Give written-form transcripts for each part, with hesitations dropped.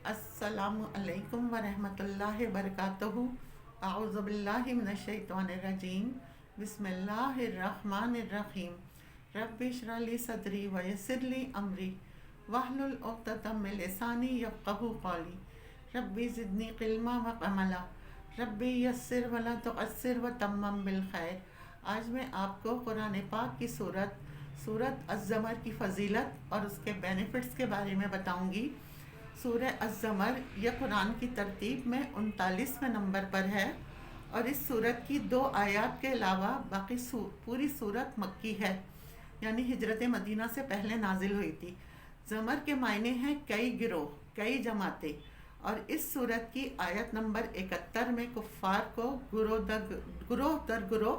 السلام علیکم ورحمۃ اللہ وبرکاتہ۔ اعوذ باللہ من الشیطان الرجیم۔ بسم اللہ الرحمن الرحیم۔ رب اشرح لی صدری ویسر لی امری واحلل عقدۃ من لسانی یفقہوا قولی۔ ربی زدنی علما وعملا، ربی یسر ولا تعسر وتمم بالخیر۔ آج میں آپ کو قرآن پاک کی سورت الزمر کی فضیلت اور اس کے بینیفٹس کے بارے میں بتاؤں گی۔ سورہ الزمر یہ قرآن کی ترتیب میں 39ویں نمبر پر ہے، اور اس سورت کی 2 آیات کے علاوہ باقی پوری سورت مکی ہے، یعنی ہجرت مدینہ سے پہلے نازل ہوئی تھی۔ زمر کے معنی ہیں کئی گروہ، کئی جماعتیں، اور اس سورت کی آیت نمبر 71 میں کفار کو گروہ در گروہ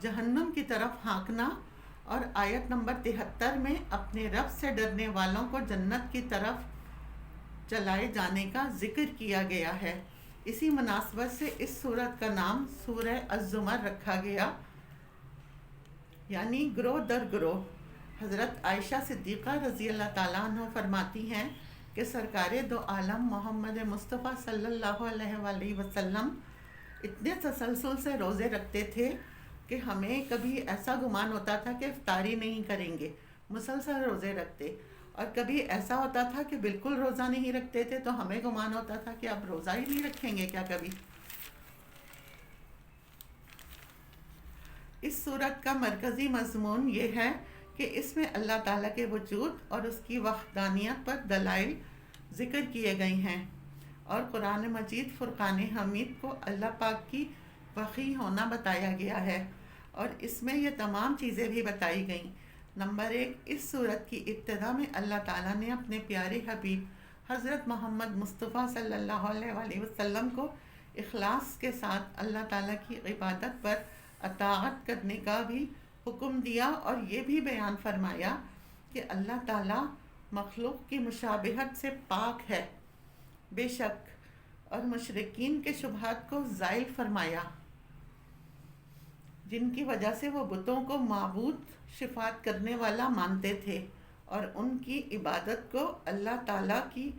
جہنم کی طرف ہانکنا، اور آیت نمبر 73 میں اپنے رب سے ڈرنے والوں کو جنت کی طرف چلائے جانے کا ذکر کیا گیا ہے۔ اسی مناسبت سے اس سورت کا نام سورہ الزمر رکھا گیا، یعنی گروہ در گروہ۔ حضرت عائشہ صدیقہ رضی اللہ تعالیٰ عنہ فرماتی ہیں کہ سرکار دو عالم محمد مصطفیٰ صلی اللہ علیہ وآلہ وسلم اتنے تسلسل سے روزے رکھتے تھے کہ ہمیں کبھی ایسا گمان ہوتا تھا کہ افطاری نہیں کریں گے، مسلسل روزے رکھتے، اور کبھی ایسا ہوتا تھا کہ بالکل روزہ نہیں رکھتے تھے تو ہمیں گمان ہوتا تھا کہ اب روزہ ہی نہیں رکھیں گے کیا کبھی۔ اس صورت کا مرکزی مضمون یہ ہے کہ اس میں اللہ تعالیٰ کے وجود اور اس کی وحدانیت پر دلائل ذکر کیے گئے ہیں، اور قرآن مجید فرقان حمید کو اللہ پاک کی وحی ہونا بتایا گیا ہے، اور اس میں یہ تمام چیزیں بھی بتائی گئیں۔ نمبر 1، اس صورت کی ابتدا میں اللہ تعالیٰ نے اپنے پیارے حبیب حضرت محمد مصطفیٰ صلی اللہ علیہ وآلہ وسلم کو اخلاص کے ساتھ اللہ تعالیٰ کی عبادت پر اطاعت کرنے کا بھی حکم دیا، اور یہ بھی بیان فرمایا کہ اللہ تعالیٰ مخلوق کی مشابہت سے پاک ہے بے شک، اور مشرکین کے شبہات کو زائل فرمایا جن کی وجہ سے وہ بتوں کو معبود شفاعت کرنے والا مانتے تھے، اور ان کی عبادت کو اللہ تعالیٰ کی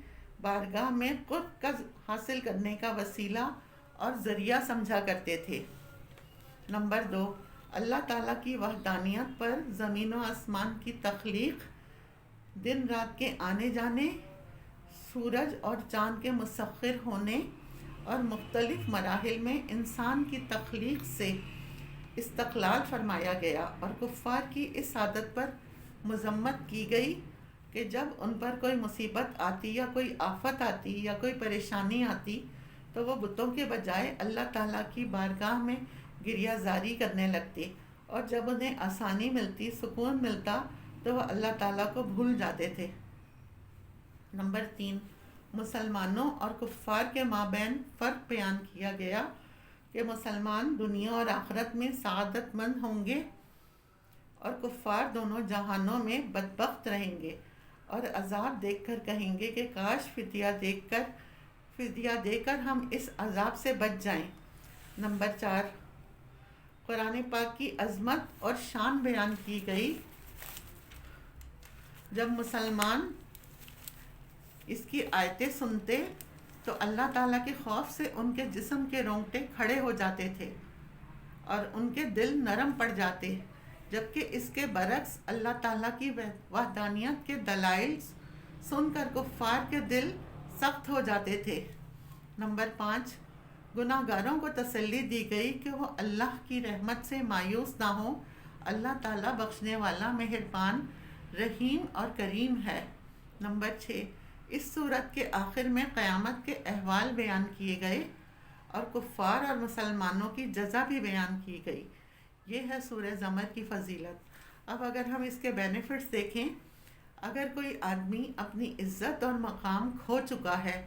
بارگاہ میں قرب کا حاصل کرنے کا وسیلہ اور ذریعہ سمجھا کرتے تھے۔ نمبر 2، اللہ تعالیٰ کی وحدانیت پر زمین و آسمان کی تخلیق، دن رات کے آنے جانے، سورج اور چاند کے مسخر ہونے، اور مختلف مراحل میں انسان کی تخلیق سے استقلال فرمایا گیا، اور کفار کی اس عادت پر مذمت کی گئی کہ جب ان پر کوئی مصیبت آتی یا کوئی آفت آتی یا کوئی پریشانی آتی تو وہ بتوں کے بجائے اللہ تعالیٰ کی بارگاہ میں گریہ زاری کرنے لگتے، اور جب انہیں آسانی ملتی، سکون ملتا، تو وہ اللہ تعالیٰ کو بھول جاتے تھے۔ نمبر 3، مسلمانوں اور کفار کے مابین فرق بیان کیا گیا کہ مسلمان دنیا اور آخرت میں سعادت مند ہوں گے، اور کفار دونوں جہانوں میں بدبخت رہیں گے، اور عذاب دیکھ کر کہیں گے کہ کاش فدیہ دے کر ہم اس عذاب سے بچ جائیں۔ نمبر 4، قرآن پاک کی عظمت اور شان بیان کی گئی۔ جب مسلمان اس کی آیتیں سنتے تو اللہ تعالیٰ کے خوف سے ان کے جسم کے رونگٹے کھڑے ہو جاتے تھے اور ان کے دل نرم پڑ جاتے، جبکہ اس کے برعکس اللہ تعالیٰ کی وحدانیت کے دلائل سن کر کفار کے دل سخت ہو جاتے تھے۔ نمبر 5، گناہ گاروں کو تسلی دی گئی کہ وہ اللہ کی رحمت سے مایوس نہ ہوں، اللہ تعالیٰ بخشنے والا، مہربان، رحیم اور کریم ہے۔ نمبر 6، اس صورت کے آخر میں قیامت کے احوال بیان کیے گئے، اور کفار اور مسلمانوں کی جزا بھی بیان کی گئی۔ یہ ہے سورہ زمر کی فضیلت۔ اب اگر ہم اس کے بینیفٹس دیکھیں، اگر کوئی آدمی اپنی عزت اور مقام کھو چکا ہے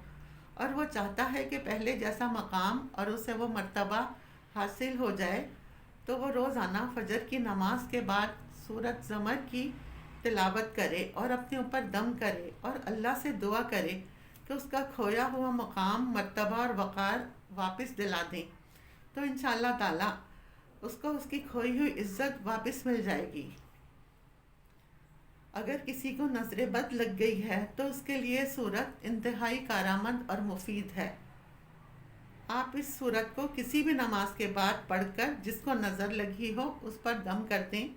اور وہ چاہتا ہے کہ پہلے جیسا مقام اور اسے وہ مرتبہ حاصل ہو جائے، تو وہ روزانہ فجر کی نماز کے بعد سورۃ زمر کی تلاوت کرے اور اپنے اوپر دم کرے اور اللہ سے دعا کرے کہ اس کا کھویا ہوا مقام، مرتبہ اور وقار واپس دلا دیں، تو انشاءاللہ تعالیٰ اس کو اس کی کھوئی ہوئی عزت واپس مل جائے گی۔ اگر کسی کو نظر بد لگ گئی ہے تو اس کے لیے صورت انتہائی کارآمد اور مفید ہے۔ آپ اس صورت کو کسی بھی نماز کے بعد پڑھ کر جس کو نظر لگی ہو اس پر دم کر دیں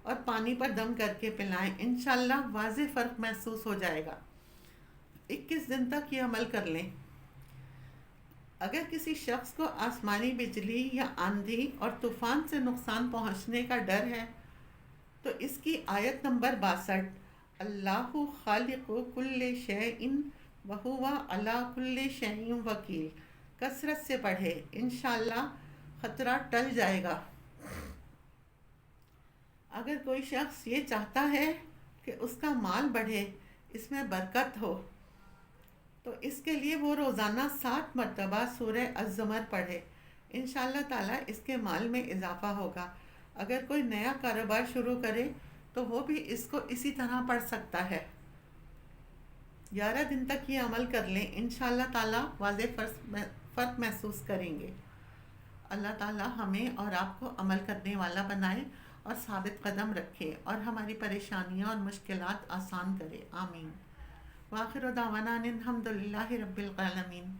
اور پانی پر دم کر کے پلائیں، انشاءاللہ واضح فرق محسوس ہو جائے گا۔ 21 دن تک یہ عمل کر لیں۔ اگر کسی شخص کو آسمانی بجلی یا آندھی اور طوفان سے نقصان پہنچنے کا ڈر ہے تو اس کی آیت نمبر 62 اللہ خالق کل شیء وہو علی کل شیء وکیل کثرت سے پڑھے، انشاءاللہ خطرہ ٹل جائے گا۔ اگر کوئی شخص یہ چاہتا ہے کہ اس کا مال بڑھے، اس میں برکت ہو، تو اس کے لیے وہ روزانہ 7 مرتبہ سورہ الزمر پڑھے، انشاءاللہ تعالیٰ اس کے مال میں اضافہ ہوگا۔ اگر کوئی نیا کاروبار شروع کرے تو وہ بھی اس کو اسی طرح پڑھ سکتا ہے۔ 11 دن تک یہ عمل کر لیں، انشاءاللہ تعالیٰ واضح فرق محسوس کریں گے۔ اللہ تعالیٰ ہمیں اور آپ کو عمل کرنے والا بنائے اور ثابت قدم رکھے اور ہماری پریشانیاں اور مشکلات آسان کرے، آمین۔ وآخر دعوانا ان الحمد للہ رب العالمین۔